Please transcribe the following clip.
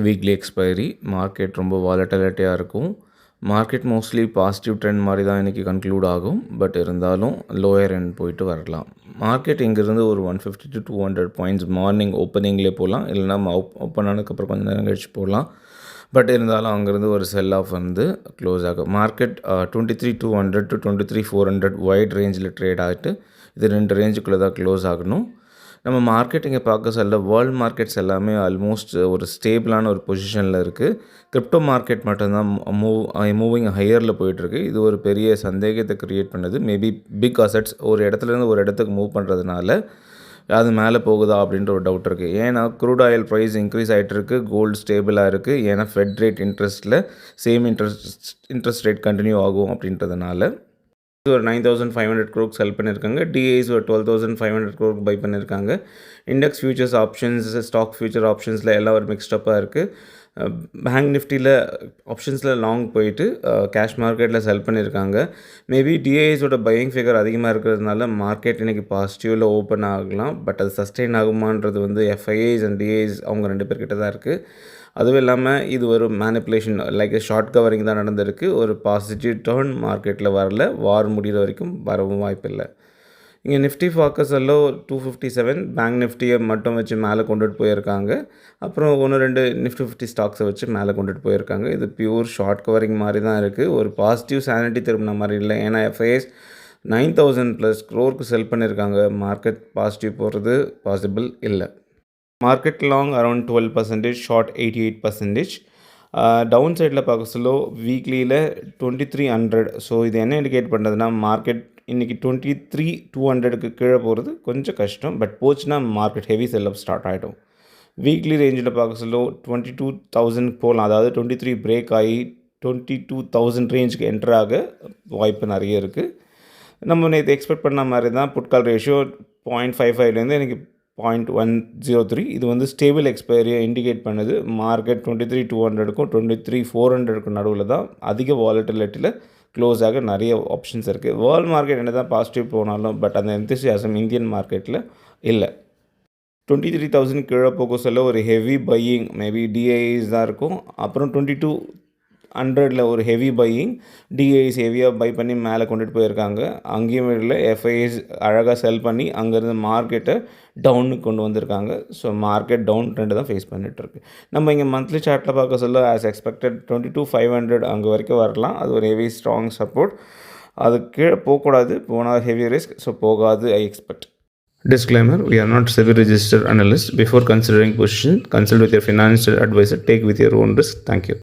Weekly expiry. Market ரொம்ப வாலட்டிலிட்டியாக இருக்கும். Market mostly positive trend மாதிரி தான் இன்றைக்கி கன்க்ளூட் ஆகும். பட் இருந்தாலும் லோயர் எண்ட் போயிட்டு வரலாம். மார்க்கெட் இங்கேருந்து ஒரு 150 to 200 பாயிண்ட்ஸ் மார்னிங் ஓப்பனிங்லேயே போகலாம், இல்லைனா ஓப்பன் ஆனதுக்கப்புறம் கொஞ்சம் நேரம் கழிச்சு போகலாம். பட் இருந்தாலும் அங்கேருந்து ஒரு செல் ஆஃப் வந்து க்ளோஸ் ஆகும். மார்க்கெட் 23,200 to 23,400 வைட் ரேஞ்சில் ட்ரேட் ஆகிட்டு இது 2 ரேஞ்சுக்குள்ளே தான் க்ளோஸ் ஆகணும். நம்ம மார்க்கெட்டிங்கை பார்க்க சொல்ல வேர்ல்டு மார்க்கெட்ஸ் எல்லாமே ஆல்மோஸ்ட் ஒரு ஸ்டேபிளான ஒரு பொசிஷனில் இருக்குது. கிரிப்டோ மார்க்கெட் மட்டும்தான் மூவிங் ஹையரில் போயிட்டுருக்கு. இது ஒரு பெரிய சந்தேகத்தை க்ரியேட் பண்ணுது. மேபி பிக் அசட்ஸ் ஒரு இடத்துலேருந்து ஒரு இடத்துக்கு மூவ் பண்ணுறதுனால அது மேலே போகுதா அப்படின்ற ஒரு டவுட் இருக்குது. ஏன்னா க்ரூட் ஆயில் ப்ரைஸ் இன்க்ரீஸ் ஆகிட்டு இருக்குது, கோல்டு ஸ்டேபிளாக இருக்குது. ஏன்னா ஃபெட் ரேட் இன்ட்ரெஸ்ட்டில் சேம் இன்ட்ரெஸ்ட் ரேட் கண்டினியூ ஆகும் அப்படின்றதுனால ஒரு 9,500 crore செல் பண்ணியிருக்காங்க. டிஐஸ் ஒரு 12,500 crore பை பண்ணியிருக்காங்க. Index futures options, stock future ஆப்ஷன்ஸில் எல்லாம் ஒரு மிக்ஸ்டப்பாக இருக்குது. பேங்க் நிஃப்டியில் ஆப்ஷன்ஸில் லாங் போயிட்டு கேஷ் மார்க்கெட்டில் செல் பண்ணியிருக்காங்க. மேபி டிஐஸோட பையிங் ஃபிகர் அதிகமாக இருக்கிறதுனால மார்க்கெட் இன்றைக்கி பாசிட்டிவில் ஓப்பன் ஆகலாம். பட் அது சஸ்டெயின் ஆகுமான்றது வந்து எஃப்ஐஐஸ் அண்ட் டிஐஸ் அவங்க 2 பேர்கிட்ட தான் இருக்குது. அதுவும் இல்லாமல் இது ஒரு மேனிப்புலேஷன் லைக் ஷார்ட் கவரிங் தான் நடந்திருக்கு. ஒரு பாசிட்டிவ் டர்ன் மார்க்கெட்டில் வரல. வார் முடிகிற வரைக்கும் வரவும் வாய்ப்பில்லை. இங்கே நிஃப்டி ஃபாக்கஸ் எல்லாம் 257 பேங்க் நிஃப்டியை மட்டும் வச்சு மேலே கொண்டுட்டு போயிருக்காங்க. அப்புறம் 1-2 நிஃப்டி 50 ஸ்டாக்ஸை வச்சு மேலே கொண்டுட்டு போயிருக்காங்க. இது பியூர் ஷார்ட் கவரிங் மாதிரி தான் இருக்குது. ஒரு பாசிட்டிவ் சானிட்டி திரும்பின மாதிரி இல்லை. ஏன்னா எஃப்ஐஎஸ் 9,000+ crore செல் பண்ணியிருக்காங்க. மார்க்கெட் பாசிட்டிவ் போகிறது பாசிபிள் இல்லை. Market long around 12%, short 88%. Down சைடில் பார்க்க சொல்ல வீக்லியில் 2300. ஸோ இது என்ன இண்டிகேட் பண்ணுறதுனா மார்க்கெட் இன்றைக்கி 23,200க்கு கீழே போகிறது கொஞ்சம் கஷ்டம். பட் போச்சுன்னா மார்க்கெட் ஹெவி செல் அப் ஸ்டார்ட் ஆகிடும். வீக்லி ரேஞ்சில் பார்க்க சொல்ல 22,000 போகலாம். அதாவது 23 பிரேக் ஆகி 22,000 ரேஞ்சுக்கு என்டர் ஆக வாய்ப்பு நிறைய இருக்குது. நம்ம நேற்று எக்ஸ்பெக்ட் பண்ண மாதிரி தான் புட்கால் ரேஷியோ 0.55லேருந்து எனக்கு 0.103. இது வந்து ஸ்டேபிள் எக்ஸ்பைரியை இண்டிகேட் பண்ணுது. மார்க்கெட் 23,200க்கும் 23,400க்கும் நடுவில் தான் அதிக வாலட்டிலிட்டியில் க்ளோஸ் ஆக நிறைய ஆப்ஷன்ஸ் இருக்குது. வேர்ல்டு மார்க்கெட் என்ன தான் பாசிட்டிவ் போனாலும் பட் அந்த எந்தூசியாசம் இந்தியன் மார்க்கெட்டில் இல்லை. 23,000 கீழே போக சொல்ல ஒரு ஹெவி பையிங் மேபி டிஐஸ் தான் இருக்கும். அப்புறம் 2200 ஒரு ஹெவி பையிங், டிஐஸ் ஹெவியாக பை பண்ணி மேலே கொண்டுட்டு போயிருக்காங்க. அங்கேயும் இல்லை, எஃப்ஐஎஸ் அழகாக செல் பண்ணி அங்கேருந்து மார்க்கெட்டை டவுனுக்கு கொண்டு வந்திருக்காங்க. ஸோ மார்க்கெட் டவுன் ட்ரெண்டு தான் ஃபேஸ் பண்ணிகிட்ருக்கு. நம்ம இங்கே மந்த்லி சார்ட்டில் பார்க்க சொல்ல ஆஸ் எக்ஸ்பெக்டட் 22,500 அங்கே வரைக்கும் வரலாம். அது ஒரு ஹெவி ஸ்ட்ராங் சப்போர்ட். அது கீழே போகக்கூடாது, போனால் ஹெவி ரிஸ்க். ஸோ போகாது I expect. Disclaimer: we are not SEBI registered analysts. Before considering position, consult with your financial advisor. Take with your own risk. Thank you.